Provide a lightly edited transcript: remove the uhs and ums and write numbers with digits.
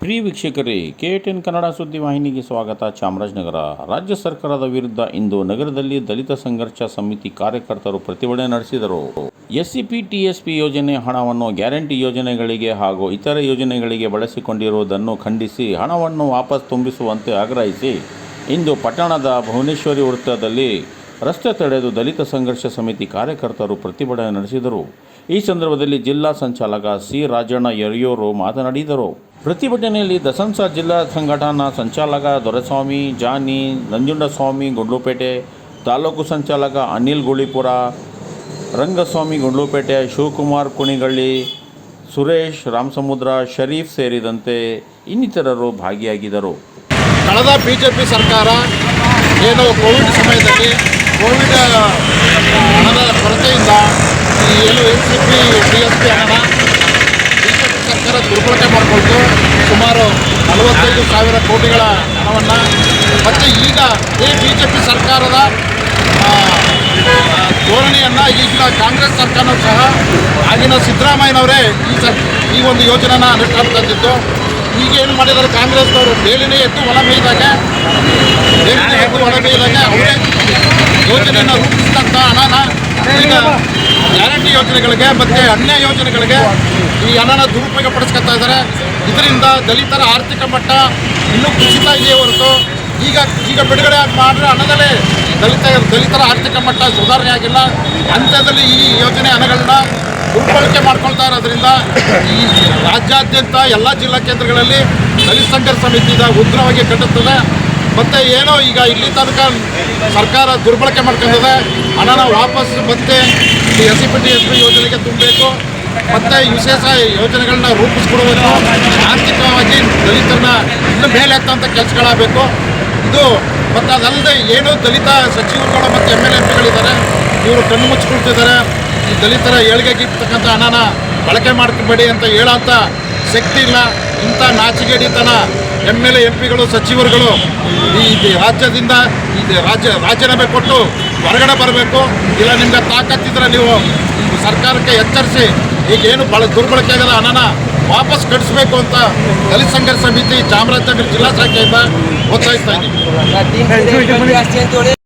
ಪ್ರಿಯ ವೀಕ್ಷಕರೇ, KTN ಕನ್ನಡ ಸುದ್ದಿವಾಹಿನಿಗೆ ಸ್ವಾಗತ. ಚಾಮರಾಜನಗರ ರಾಜ್ಯ ಸರ್ಕಾರದ ವಿರುದ್ಧ ಇಂದು ನಗರದಲ್ಲಿ ದಲಿತ ಸಂಘರ್ಷ ಸಮಿತಿ ಕಾರ್ಯಕರ್ತರು ಪ್ರತಿಭಟನೆ ನಡೆಸಿದರು. SCP, TSP ಯೋಜನೆ ಹಣವನ್ನು ಗ್ಯಾರಂಟಿ ಯೋಜನೆಗಳಿಗೆ ಹಾಗೂ ಇತರೆ ಯೋಜನೆಗಳಿಗೆ ಬಳಸಿಕೊಂಡಿರುವುದನ್ನು ಖಂಡಿಸಿ ಹಣವನ್ನು ವಾಪಸ್ ತುಂಬಿಸುವಂತೆ ಆಗ್ರಹಿಸಿ ಇಂದು ಪಟ್ಟಣದ ಭುವನೇಶ್ವರಿ ವೃತ್ತದಲ್ಲಿ ರಸ್ತೆ ತಡೆದು ದಲಿತ ಸಂಘರ್ಷ ಸಮಿತಿ ಕಾರ್ಯಕರ್ತರು ಪ್ರತಿಭಟನೆ ನಡೆಸಿದರು. ಈ ಸಂದರ್ಭದಲ್ಲಿ ಜಿಲ್ಲಾ ಸಂಚಾಲಕ C. ರಾಜಣ್ಣ ಯರಿಯೂರು ಮಾತನಾಡಿದರು. ಪ್ರತಿಭಟನೆಯಲ್ಲಿ ದಸಂಸ ಜಿಲ್ಲಾ ಸಂಘಟನಾ ಸಂಚಾಲಕ ದೊರೆಸ್ವಾಮಿ ಜಾನಿ, ನಂಜುಂಡಸ್ವಾಮಿ ಗುಂಡ್ಲುಪೇಟೆ, ತಾಲೂಕು ಸಂಚಾಲಕ ಅನಿಲ್ ಗುಳಿಪುರ, ರಂಗಸ್ವಾಮಿ ಗುಂಡ್ಲುಪೇಟೆ, ಶಿವಕುಮಾರ್ ಕುಣಿಗಳ್ಳಿ, ಸುರೇಶ್ ರಾಮಸಮುದ್ರ, ಶರೀಫ್ ಸೇರಿದಂತೆ ಇನ್ನಿತರರು ಭಾಗಿಯಾಗಿದ್ದರು. ಕಳೆದ ಬಿಜೆಪಿ ಸರ್ಕಾರ ಏನು ಕೋವಿಡ್ ಸಮಯದಲ್ಲಿ ಕೋವಿಡ್ ಹಣದ ಕೊರತೆಯಿಂದ ಏನು SCP, TSP ಹಣ ಬಿಜೆಪಿ ಸರ್ಕಾರ ದುರ್ಬಳಕೆ ಮಾಡಿಕೊಂಡು ಸುಮಾರು 45,000 ಕೋಟಿಗಳ ಹಣವನ್ನು ಮತ್ತು ಈಗ ಈ ಬಿಜೆಪಿ ಸರ್ಕಾರದ ಧೋರಣೆಯನ್ನು ಈಗಿನ ಕಾಂಗ್ರೆಸ್ ಸರ್ಕಾರವೂ ಸಹ ಆಗಿನ ಸಿದ್ದರಾಮಯ್ಯನವರೇ ಈ ಒಂದು ಯೋಜನೆನ ಅನುಷ್ಠಾನ ತಂದಿದ್ದು. ಈಗ ಏನು ಮಾಡಿದ್ದಾರೆ ಕಾಂಗ್ರೆಸ್ನವರು ಬೇಲಿನೇ ಎದ್ದು ಹೊಲ ಮೇಯ್ದಾಗ ಅವರೇ ಯೋಜನೆಯನ್ನು ರೂಪಿಸಿದಂಥ ಹಣನ ಈಗ ಗ್ಯಾರಂಟಿ ಯೋಜನೆಗಳಿಗೆ ಮತ್ತು ಅನ್ಯ ಯೋಜನೆಗಳಿಗೆ ಈ ಹಣನ ದುರುಪಯೋಗ ಪಡಿಸ್ಕೊತಾ ಇದ್ದಾರೆ. ಇದರಿಂದ ದಲಿತರ ಆರ್ಥಿಕ ಮಟ್ಟ ಇನ್ನೂ ಕುಸಿತ ಇದೆಯೇ ಹೊರತು ಈಗ ಬಿಡುಗಡೆ ಮಾಡಿದ್ರೆ ಹಣದಲ್ಲೇ ದಲಿತರ ಆರ್ಥಿಕ ಮಟ್ಟ ಸುಧಾರಣೆ ಆಗಿಲ್ಲ. ಅಂತ್ಯದಲ್ಲಿ ಈ ಯೋಜನೆ ಹಣಗಳನ್ನ ದುರ್ಬಳಕೆ ಮಾಡ್ಕೊಳ್ತಾ ಇರೋದ್ರಿಂದ ಈ ರಾಜ್ಯಾದ್ಯಂತ ಎಲ್ಲ ಜಿಲ್ಲಾ ಕೇಂದ್ರಗಳಲ್ಲಿ ದಲಿತ ಸಂಘರ್ಷ ಸಮಿತಿ ಉಗ್ರವಾಗಿ ಕಟ್ಟುತ್ತದೆ. ಮತ್ತು ಏನೋ ಈಗ ಇಲ್ಲಿ ತನಕ ಸರ್ಕಾರ ದುರ್ಬಳಕೆ ಮಾಡ್ಕೊಂಡಿದೆ. ಹಣನ ವಾಪಸ್ ಮತ್ತೆ SCP, TSP ಯೋಜನೆಗೆ ತುಂಬಬೇಕು ಮತ್ತು ವಿಶೇಷ ಯೋಜನೆಗಳನ್ನ ರೂಪಿಸ್ಕೊಡ್ಬೇಕು. ಆರ್ಥಿಕವಾಗಿ ದಲಿತರನ್ನ ಇನ್ನು ಮೇಲೆ ಎತ್ತಂಥ ಕೆಲಸಗಳಾಗಬೇಕು. ಇದು ಮತ್ತು ಅದಲ್ಲದೆ ಏನು ದಲಿತ ಸಚಿವರುಗಳು ಮತ್ತು MLA MPಗಳಿದ್ದಾರೆ, ಇವರು ಕಣ್ಣು ಮುಚ್ಚಿಕೊಳ್ತಿದ್ದಾರೆ. ಈ ದಲಿತರ ಏಳಿಗೆಗಿರ್ತಕ್ಕಂಥ ಹಣನ ಬಳಕೆ ಮಾಡ್ಕೋಬೇಡಿ ಅಂತ ಹೇಳೋಂಥ ಶಕ್ತಿ ಇಲ್ಲ. ಇಂಥ ನಾಚಿಗೇಡಿತನ MLA MPಗಳು ಸಚಿವರುಗಳು ಈ ರಾಜ್ಯದಿಂದ ರಾಜೀನಾಮೆ ಕೊಟ್ಟು ಹೊರಗಡೆ ಬರಬೇಕು. ಇಲ್ಲ ನಿಮ್ಗೆ ತಾಕತ್ತಿದ್ರೆ ನೀವು ಸರ್ಕಾರಕ್ಕೆ ಎಚ್ಚರಿಸಿ ಈಗೇನು ದುರ್ಬಳಕೆ ಆಗದ ಹಣನ ವಾಪಸ್ ಕಳಿಸ್ಬೇಕು ಅಂತ ದಲಿತ ಸಂಘರ್ಷ ಸಮಿತಿ ಚಾಮರಾಜನಗರ ಜಿಲ್ಲಾ ಶಾಖೆಯಿಂದ ಒತ್ತಾಯಿಸ್ತಾ ಇದ್ದೀವಿ.